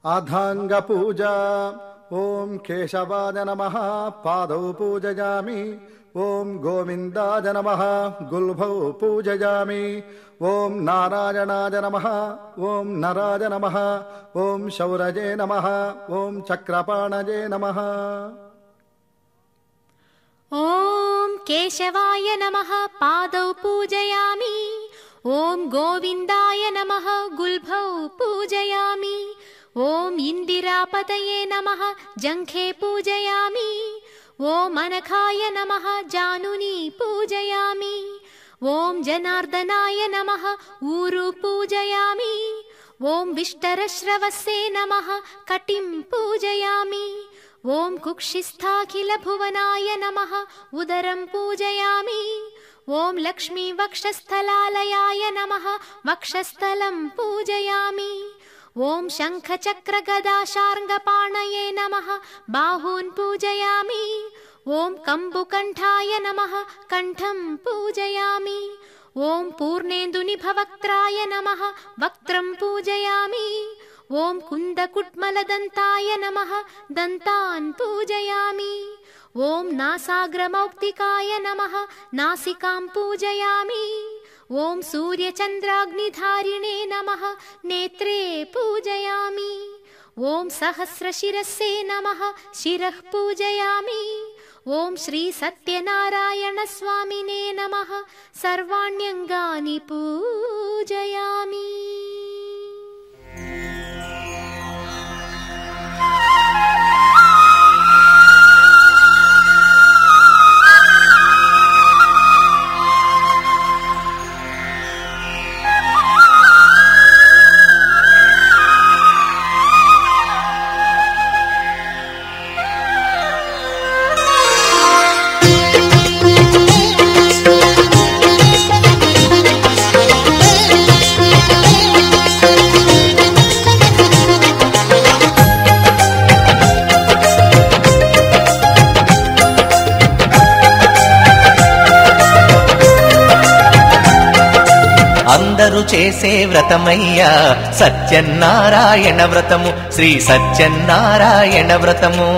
అథాంగ పూజ. ఓం కేశవాయ నమః పాదౌ పూజయామి. ఓం గోవిందాయ నమః గుల్భౌ పూజయామి. ఓం నారాయణాయ నమః ఓం నరాయ నమః ఓం శౌరజే నమః ఓం చక్రపాణజే నమః. ఓం కేశవాయ నమః పాదౌ పూజయామి. ఓం గోవిందాయ నమః గుల్భౌ పూజయామి. ఓం ఇందిరాపతయే నమః జంఘే పూజయామి. ఓం అనఘాయ నమః జానుని పూజయామి. ఓం జనార్దనాయ నమః ఊరు పూజయామి. ఓం విష్టరశ్రవస్సే నమః కటిం పూజయామి. ఓం కుక్షిస్థాఖిల భువనాయ నమః ఉదరం పూజయామి. ఓం లక్ష్మీ వక్షస్థలాలయాయ నమః వక్షస్థలం పూజయామి. ఓం శంఖ చక్ర గదా శార్ంగపాణయే నమః బాహూన్ పూజయామి. ఓం కంబుకంఠాయ నమః కంఠం పూజయామి. ఓం పూర్ణేందునిభవక్త్రాయ నమః వక్త్రం పూజయామి. ఓం కుందకుట్మలదంతాయ నమః దంతాన్ పూజయామి. ఓం నాసాగ్రమౌక్తికాయ నమః నాసికాం పూజయామి. ఓం సూర్యచంద్రాగ్నిధారిణే నమః నేత్రే పూజయామి. ఓం సహస్రశిరస్సే నమః శిరః పూజయామి. ఓం శ్రీ సత్యనారాయణ స్వామినే నమః సర్వాణ్యంగాని పూజయామి. అందరూ చేసే వ్రతమయ్యా సత్యనారాయణ వ్రతము, శ్రీ సత్యనారాయణ వ్రతము.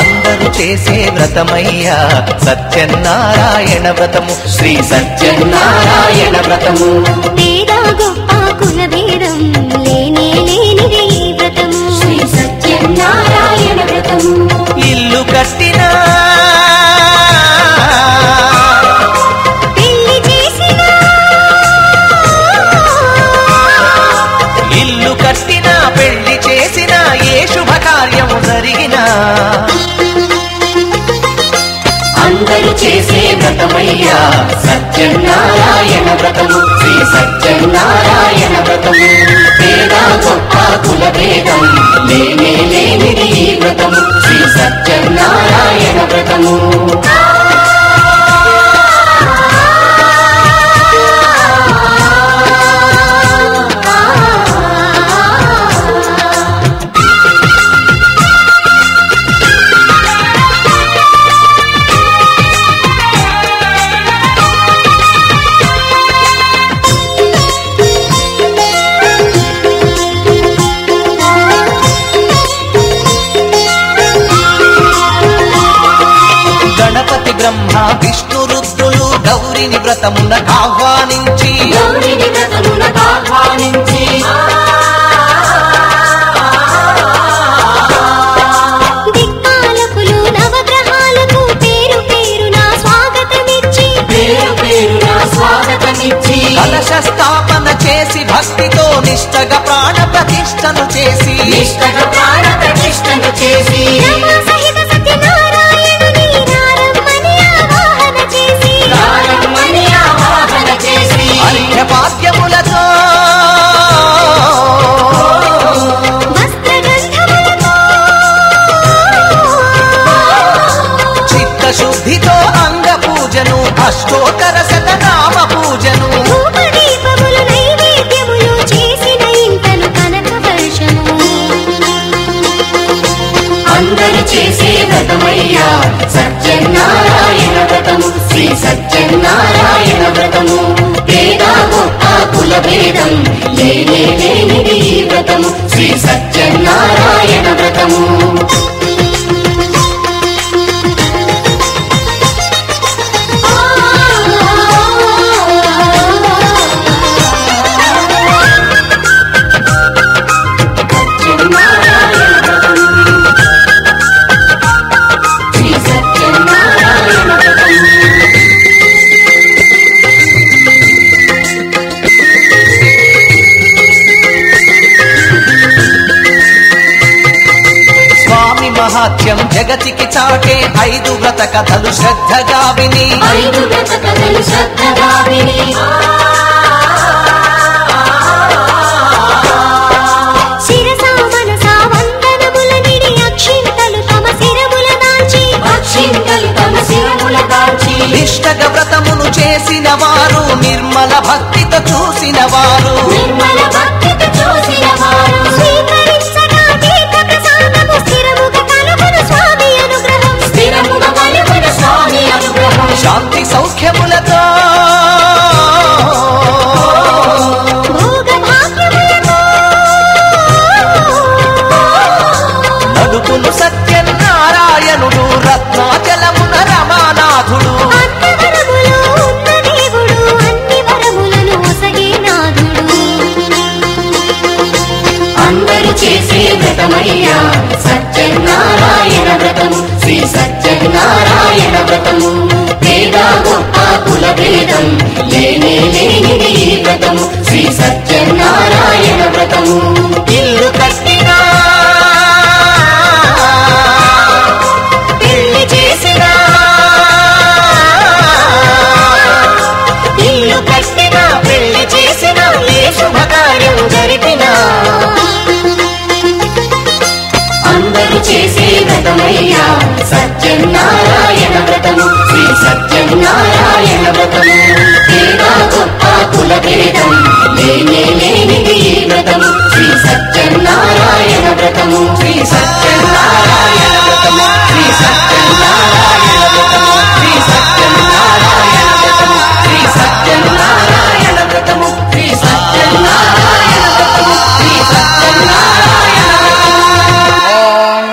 అందరూ చేసే వ్రతమయ్యా సత్యనారాయణ వ్రతము, శ్రీ సత్యనారాయణ వ్రతము. పేద గొప్ప కుల భేదం లేనే లేనిది ఈ వ్రతము, శ్రీ సత్యనారాయణ వ్రతము. ఇల్లు కట్టినా పెళ్లి చేసిన ఏ శుభకార్యము జరిగినా అందరూ చేసే వ్రతమయ్యా సత్యనారాయణ వ్రతము, శ్రీ సత్యనారాయణ వ్రతము. పేద గొప్ప కుల భేదం లేనే లేనిది ఈ వ్రతము, శ్రీ సత్యనారాయణ వ్రతము. బ్రహ్మ విష్ణు రుద్రులు గౌరిని వ్రతమునకు ఆహ్వానించి దిక్పాలకులు నవగ్రహాలకు పేరు పేరున స్వాగతమిచ్చి కలశ స్థాపన చేసి భక్తితో నిష్టగా ప్రాణ ప్రతిష్టను చేసి భాగ్యములతో చిత్తశుద్ధితో అంగ పూజను అష్టోత్తర శతనామ పూజను నైవేద్యములు చేసిన ఇంతను కనక వర్షము కులభేదం లేనే లేనిది ఈ వ్రతము శ్రీ సత్యనారాయణ వ్రతము. మహాత్యం జగతికి చాటే 5 వ్రత కథలు శ్రద్ధగా విని 5 వ్రత కథలు శ్రద్ధగా విని శిరసా మనసా వందనముల నిడి అక్షింతలు తమ శిరముల దాల్చి నిష్టగా వ్రతమును చేసిన వారు నిర్మల భక్తితో చూసిన వారు శాంతి సౌఖ్యములతో నడుపును సత్యనారాయణుడు రత్నాచలమున రమానాథుడు అందరూ చేసే వ్రతమయ్యా సత్యనారాయణ వ్రతము శ్రీ సత్యనారాయణ వ్రతము. పేద గొప్ప కుల భేదం లేనే లేనిది ఈ వ్రతము శ్రీ సత్యనారాయణ వ్రతము. ఇల్లు కట్టినా పెళ్లి చేసినా ఇల్లు కట్టినా పెళ్లి చేసినా ఏ శుభకార్యం జరిపినా అందరూ చేసే వ్రతమయ్యా సత్యనారాయణ వ్రతము శ్రీ సత్యనారాయణ వ్రతము. పేద గొప్ప కుల భేదం లేనే లేనిది ఈ వ్రతము శ్రీ సత్యనారాయణ వ్రతము. శ్రీ సత్యనారాయణ వ్రతము శ్రీ సత్యనారాయణ వ్రతము శ్రీ సత్యనారాయణ వ్రతము శ్రీ సత్యనారాయణ వ్రతము శ్రీ సత్యనారాయణ వ్రతము శ్రీ సత్యనారాయణ ఓం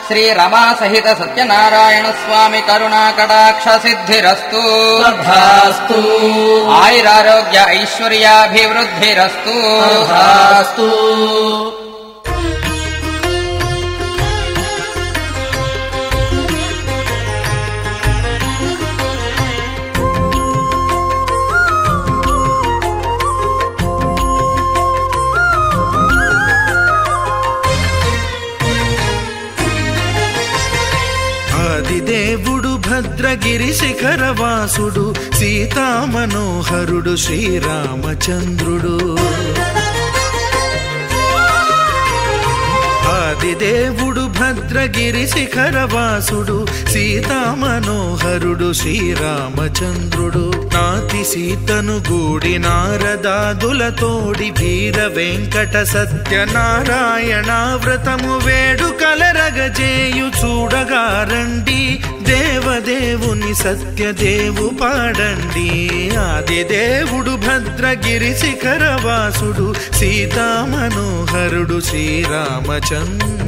శ్రీ రమా సహిత సత్యనారాయణ స్వామి కరుణా కటాక్ష సిద్ధిరస్తు. తథాస్తు. ఆయురారోగ్య ఐశ్వర్యాభివృద్ధిరస్తు. తథాస్తు. ఆదిదేవుడు భద్రగిరి శిఖరవాసుడు సీతామనోహరుడు శ్రీరామచంద్రుడు. ఆదిదేవుడు భద్రగిరి శిఖరవాసుడు సీతామనోహరుడు శ్రీరామచంద్రుడు. నాతి సీతను గూడి నారదాదులతోడి వీర వెంకట సత్యనారాయణ వ్రతము వేడుకలరగజేయు చూడగా రండి దేవదేవుని సత్యదేవు పాడండి. ఆదిదేవుడు భద్రగిరి శిఖరవాసుడు సీతామనోహరుడు శ్రీరామచంద్రుడు.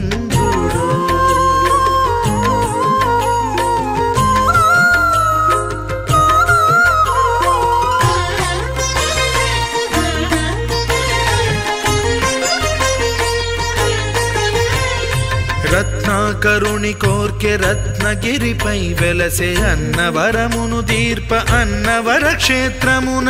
రత్నాకరుని కోర్కె రత్నగిరిపై వెలసే అన్నవరమును దీర్ప అన్నవర క్షేత్రమున.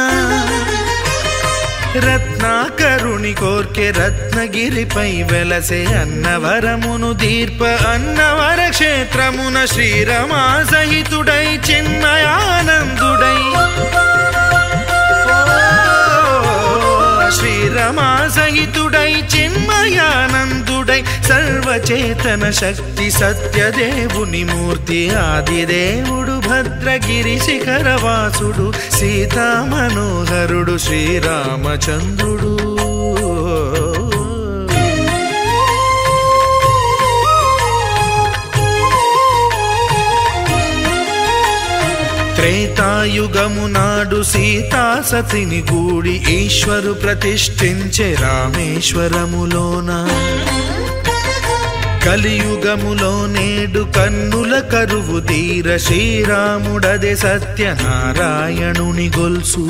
రత్నాకరుని కోర్కె రత్నగిరిపై వెలసే అన్నవరమును దీర్ప అన్నవర క్షేత్రమున. శ్రీరమా సహితుడై చిన్మయానందుడై శ్రీరమా సహితుడై చిన్మయానందుడై సర్వచేతన శక్తి సత్యదేవుని మూర్తి. ఆదిదేవుడు భద్రగిరి శిఖరవాసుడు సీతామనోహరుడు శ్రీరామచంద్రుడు. త్రేతాయుగము నాడు సీతా సతిని గూడి ఈశ్వరు ప్రతిష్ఠించే రామేశ్వరములోన కలియుగములో నేడు కన్నుల కరువు తీర శ్రీరాముడదే సత్యనారాయణుని గొల్సు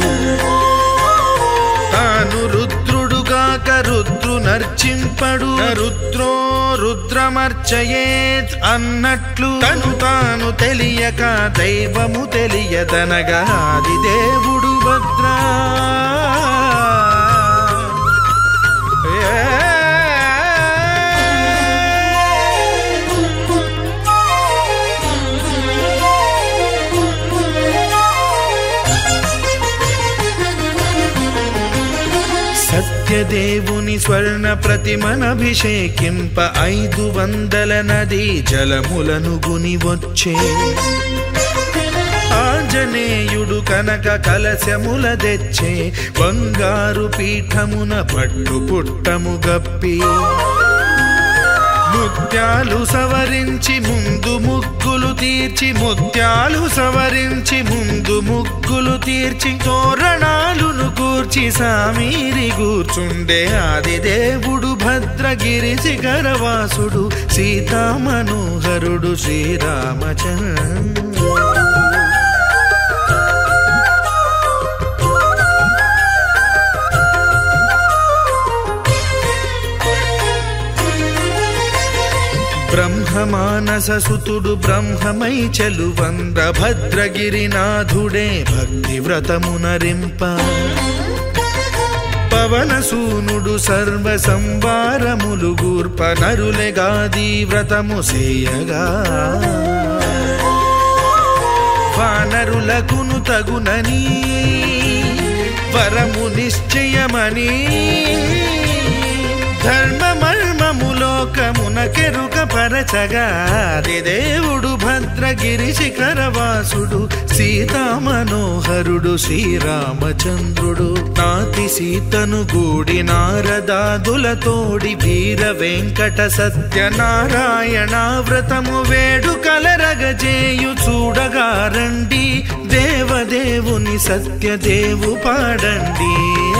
తాను రుద్రుడుగాక రుద్రు నర్చింపడు రుద్రో రుద్రమర్చయేత్ అన్నట్లు తను తాను తెలియక దైవము తెలియదనగా ఆది దేవుడు భద్రా సత్యదేవుని స్వర్ణ ప్రతిమనభిషేకింప 500 నదీ జలములను గుని వచ్చే ఆంజనేయుడు కనక కలశముల తెచ్చే బంగారు పీఠమున పట్టు పుట్టము గప్పి ముత్యాలు సవరించి ముందు ముగ్గులు తీర్చి ముత్యాలు సవరించి ముందు ముగ్గులు తీర్చి తోరణాలును కూర్చి సామీరి కూర్చుండే ఆది దేవుడు భద్రగిరి శిఖరవాసుడు సీతా మనోహరుడు శ్రీరామచంద్రుడు బ్రహ్మమానస సుతుడు బ్రహ్మమై చెలువంద్ర భద్రగిరినాథుడే భక్తి వ్రతమునరింప పవనసూనుడు సర్వ సంవారములు గూర్ప నరులెగాది వ్రతము సేయగా వానరులకును తగునని వరము నిశ్చయమని ధర్మమర్మములోకమునకెరుక పరచగా దేవుడు భద్రగిరి శిఖరవాసుడు సీతా మనోహరుడు శ్రీరామచంద్రుడు నాతి సీతను గూడి నారదాదులతోడి వీర వెంకట సత్యనారాయణ వ్రతము వేడుకలరగజేయు చూడగా రండి దేవదేవుని సత్యదేవు పాడండి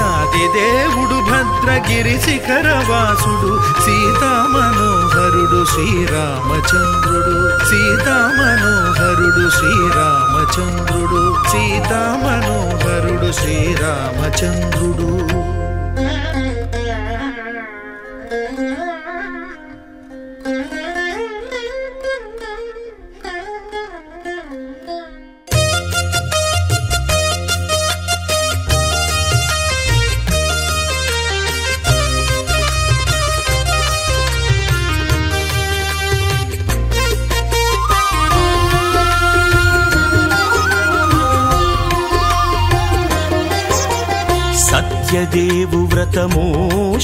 ఆది దేవుడు భద్రగిరి శిఖరవాసుడు సీతా మనోహరుడు శ్రీరామచంద్రుడు సీతా మనోహరుడు శ్రీరామచంద్రుడు సీతా మనోహరుడు శ్రీరామచంద్రుడు సత్యదేవు వ్రతము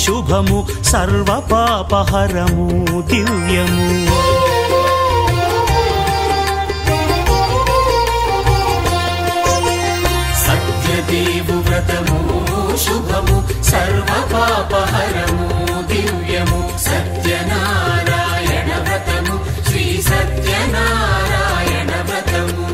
శుభము సర్వ పాపహరము దివ్యము సత్యదేవు వ్రతము శుభము సర్వ పాపహరము దివ్యము సత్యనారాయణ వ్రతము శ్రీ సత్యనారాయణ వ్రతము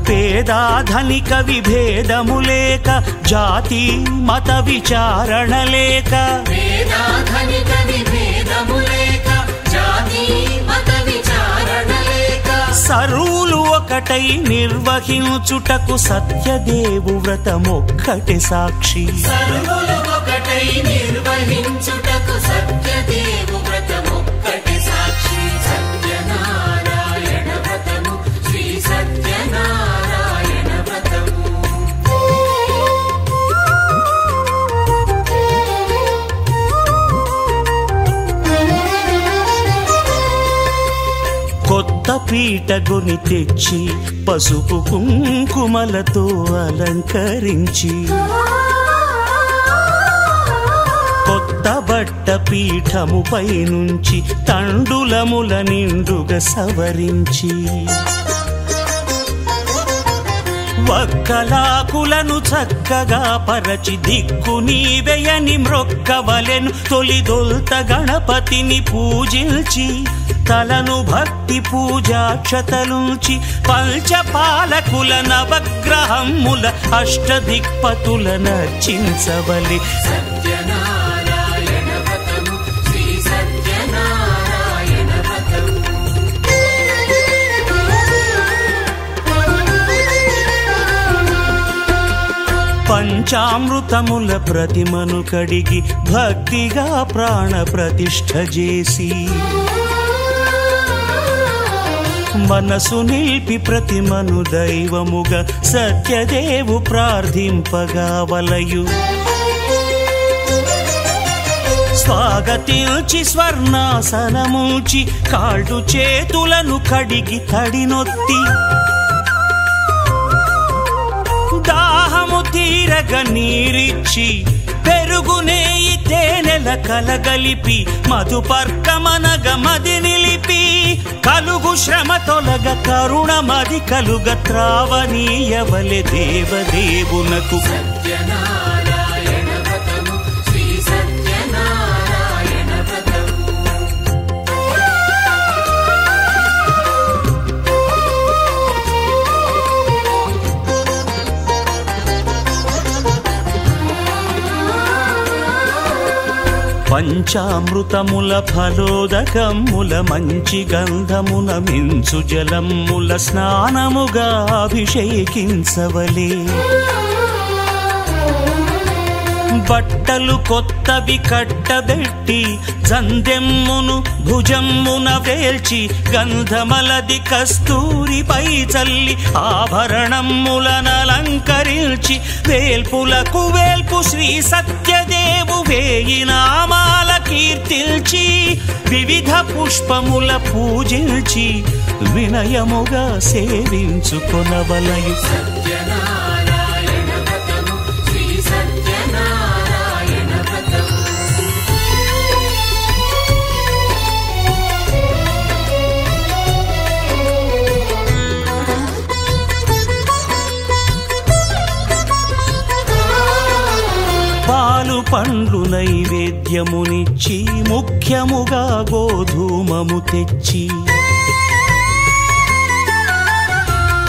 పేదాధనిక విభేదము లేక జాతి మత విచారణ లేక పేదాధనిక విభేదము లేక జాతి మత విచారణ లేక సర్వులు ఒకటై నిర్వహించుటకు సత్యదేవు వ్రతమొక్కటి సాక్షి సర్వులు ఒకటై నిర్వహించుటకు సత్యదేవు వ్రతమొక్కటి సాక్షి సత్యనారాయణ వ్రతము శ్రీ సత్యనారాయణ వ్రతము కొత్త పీట గొని తెచ్చి పసుపు కుంకుమలతో అలంకరించి కొత్త బట్ట పీఠముపై నుంచి తండులముల నిండుగా సవరించి వక్కలాకులను చక్కగా పరచి దిక్కు నీవెయని మ్రొక్కవలెను. తొలిదొల్త గణపతిని పూజించి తలను భక్తి పూజాక్షతలుంచి పంచపాలకుల నవగ్రహముల అష్టదిక్పతుల నర్చించవలె. సత్యనారాయణ వ్రతము శ్రీ సత్యనారాయణ వ్రతము. పంచామృతముల ప్రతిమను కడిగి భక్తిగా ప్రాణ ప్రతిష్ఠ చేసి మనసు నిలిపి ప్రతిమను దైవముగా సత్యదేవు ప్రార్థింపగా వలయు. స్వాగతించి స్వర్ణాసనముంచి కాళ్ళు చేతులను కడిగి తడినొత్తి దాహము తీరగ నీరిచ్చి పెరుగు నేయి తేనెల కలగలిపి మధుపర్కమనగ మది నిలిపి కలుగు శ్రమ తొలగ కరుణ మది కలుగ త్రావనీయవలె దేవదేవునకు. సత్యనారాయణ వ్రతము శ్రీ సత్యనారాయణ వ్రతము. పంచామృతముల ఫలోదకముల మంచి గంధమున మించు జలముల స్నానముగా అభిషేకించవలే. బట్టలు కొత్తవి కట్టబెట్టి జందెమ్మును భుజమ్మున వేల్చి గంధమలది కస్తూరిపై చల్లి ఆభరణములనలంకరించి వేల్పులకు వేల్పు శ్రీ సత్యదేవు వేయి నామాల కీర్తిల్చి వివిధ పుష్పముల పూజించి వినయముగా సేవించుకొనవలయు. సత్యనారాయణ వ్రతము శ్రీ సత్యనారాయణ వ్రతము. పాలు పండ్లు నైవేద్యమునిచ్చి ముఖ్యముగా గోధూమము తెచ్చి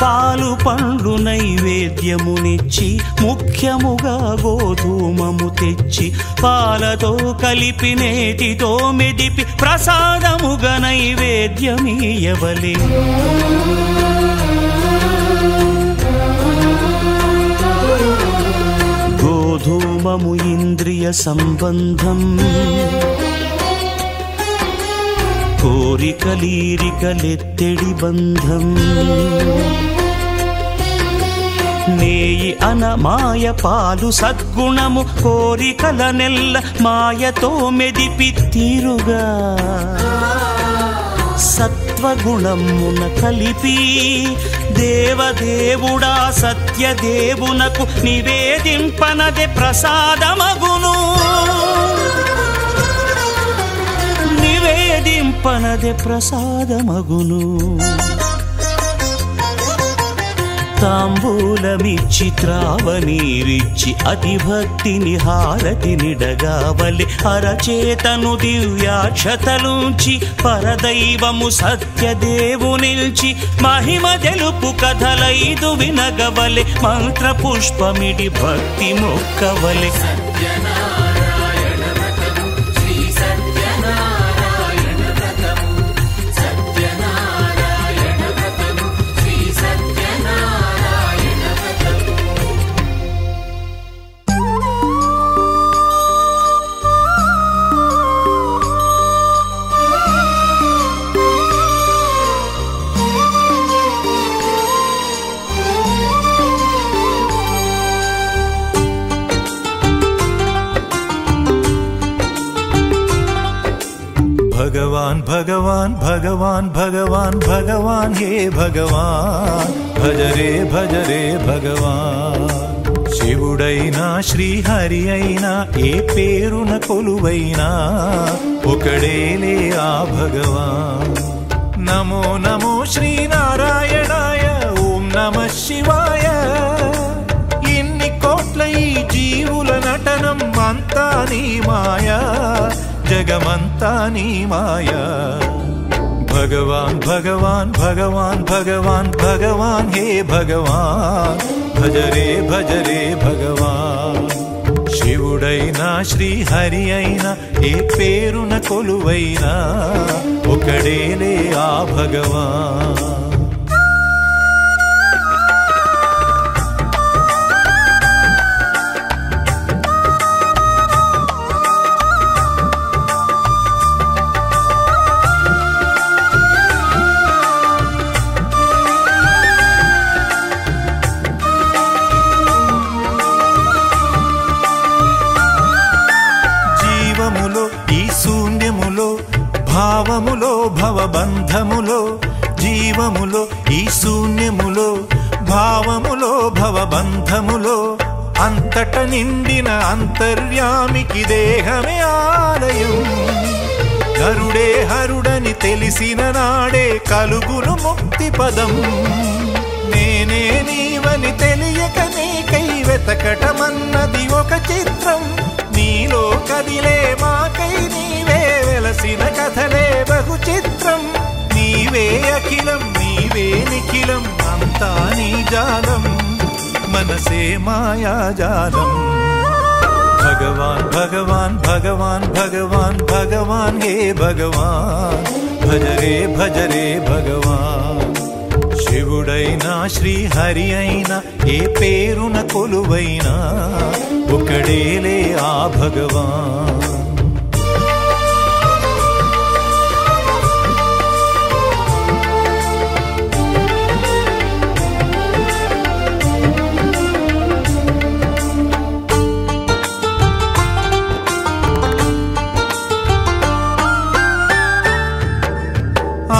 పాలు పండ్లు నైవేద్యమునిచ్చి ముఖ్యముగా గోధూమము తెచ్చి పాలతో కలిపి నేతితో మెదిపి ప్రసాదముగా నైవేద్యమీయవలే. గోధూమము ఇంద్రియ సంబంధం కోరికలీరికలెత్తెడి బంధం నేయి అనమాయ పాలు సద్గుణము కోరికల నెల్ల మాయతో మెదిపి తీరుగా సత్వగుణమున కలిపి దేవదేవుడా సత్యదేవునకు నివేదింపనదే ప్రసాదమగును. నివేదింపనదే ప్రసాదమగును. తాంబూలమిచ్చి త్రావనీరిచ్చి అతి భక్తిని హారతి నిడగావలి అరచేతను దివ్యాక్షతలుంచి పరదైవము సత్యదేవు నిల్చి మహిమ తెలుపు కథలైదు వినగవలె మంత్ర పుష్పమిడి భక్తి మొక్కవలె. సత్యనారాయణ వ్రతము శ్రీ సత్యనారాయణ వ్రతము. సత్యనారాయణ వ్రతము శ్రీ సత్యనారాయణ వ్రతము. भगवान भगवान भगवान भगवान भगवान हे भगवान भज रे भगवान శివుడైనా శ్రీహరి అయినా ఏ పేరున కొలువైనా ఒకడేలే ఆ భగవాన్. నమో నమో శ్రీనారాయణాయ ఓం నమః శివాయ నీ మాయా జగమంతా నీ మాయా భగవాన్ భగవాన్ భగవాన్ భగవాన్ భగవాన్ హే భగవాన్ భజరే భజరే భగవాన్ శివుడైనా శ్రీహరి అయినా ఏ పేరున కొలువైనా ఒకడేలే ఆ భగవాన్ ఈ శూన్యములో భావములో భవబంధములో జీవములో ఈ శూన్యములో భావములో భవబంధములో అంతట నిండిన అంతర్యామికి దేహమే ఆలయం హరుడే హరుడని తెలిసిన నాడే కలుగును ముక్తి పదం నేనే నీవని తెలియక నీకై వెతకటమన్నది ఒక చిత్రం నీలో కదిలే మాకై నీవే వెలసిన కథలే బహు చిత్రం నీవే అఖిలం నీవే నిఖిలం అంతా నీ జాలం మనసే మాయాజాలం భగవాన్ భగవాన్ భగవాన్ భగవాన్ భగవాన్ హే భగవాన్ భజరే భజరే భగవాన్ శివుడైనా శ్రీహరి అయినా ఏ పేరున కొలువైనా ఒకడేలే ఆ భగవాన్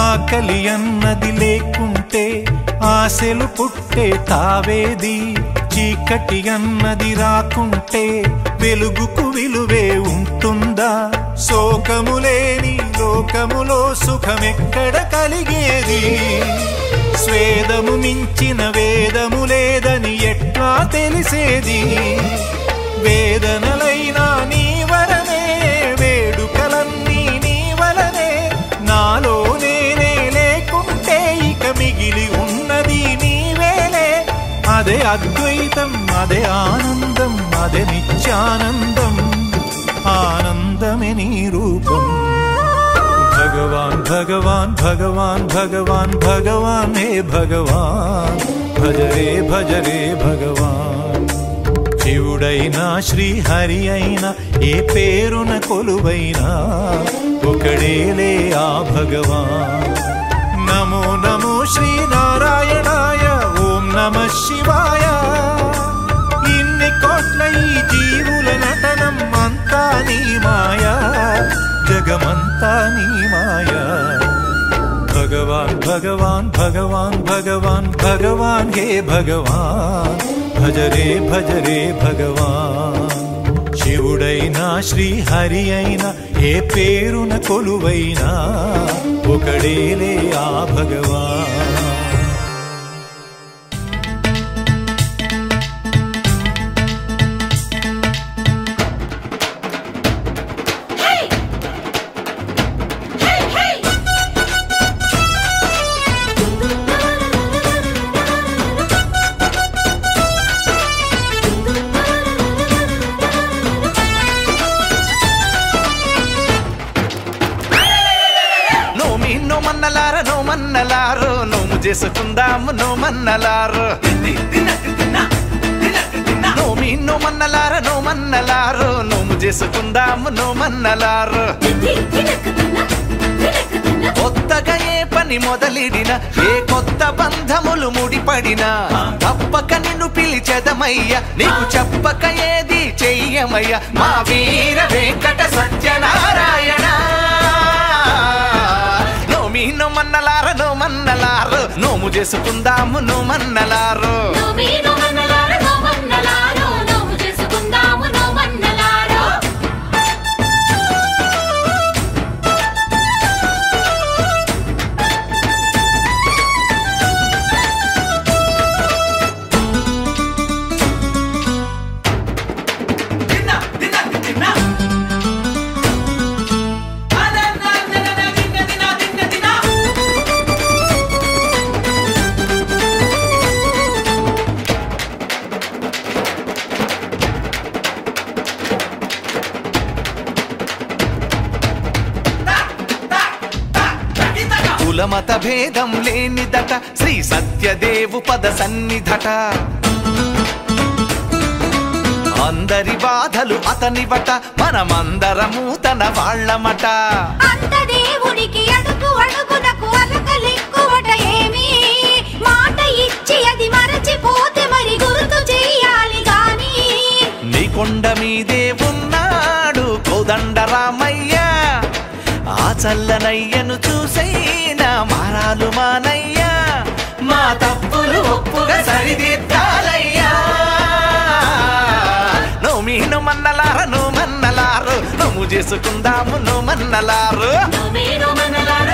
ఆకలి అన్నది లేకుంటే ఆశలు పుట్టే తావేది చీకటి అన్నది రాకుంటే వెలుగుకు విలువే ఉంటుందా శోకములేని లోకములో సుఖమెక్కడ కలిగేది స్వేదము మించిన వేదము లేదని ఎట్లా తెలిసేది వేదనలైనా నీ వరనే వేడుకలన్నీ నీ వలనే నాలో నేనే లేకుంటే ఇక మిగిలి ఉన్నది నీవేలే అదే అద్వైతం అదే ఆనందం అదే నిత్యానందం ఆనందమే నీ రూపం భగవాన్ భగవాన్ భగవాన్ భగవాన్ భగవాన్ హే భగవాన్ భజరే భజరే భగవాన్ శివుడైనా శ్రీహరి అయినా ఏ పేరున కొలువైనా ఒకడేలే ఆ భగవాన్ నమో నమో శ్రీనారాయణాయ ఓం నమః శివాయ ఇన్ని కోట్ల ఈ జీవుల నటనం అంతా నీ మాయా జగమంతా నీ మాయా భగవాన్ భగవాన్ భగవాన్ భగవాన్ భగవాన్ హే భగవాన్ భజరే భజరే భగవాన్ శివుడైనా శ్రీహరి అయినా ఏ పేరున కొలువైనా ఒకడేలే ఆ భగవాన్ నోము చేసుకుందాము నోమన్నలారు నోమన్నలారు నోము చేసుకుందాము నోమన్నలారు కొత్తగా ఏ పని మొదలిడిన ఏ కొత్త బంధములు ముడిపడినా తప్పక నిన్ను పిలిచెదమయ్య నీకు చెప్పక ఏది చెయ్యమయ్య మా వీర వెంకట సత్యనారాయణ నోమన్నలారు నోము చేసుకుందాము నోమన్నలారు కులమత భేదం లేనిదట శ్రీ సత్యదేవు పద సన్నిధట అందరి బాధలు అతనివట మనమందరము తన వాళ్ళమట అంత దేవునికి అడుగు అడుగునకు అలకలెక్కువట ఏమి మాట ఇచ్చి అది మరచిపోతే మరి గుర్తు చెయ్యాలి గాని నీ కొండ మీదే ఉన్నాడు కోదండరామయ్య ఆ చల్లనయ్యను చూసైనా మారాలు మానయ్యా మా తప్పులు ఒప్పుగా సరిదిద్దాలయ్యా నోమీను మన్నలారు నువ్వు మన్నలారు నవ్వు చేసుకుందాము నువ్వు మన్నలారు నోమేను మనలార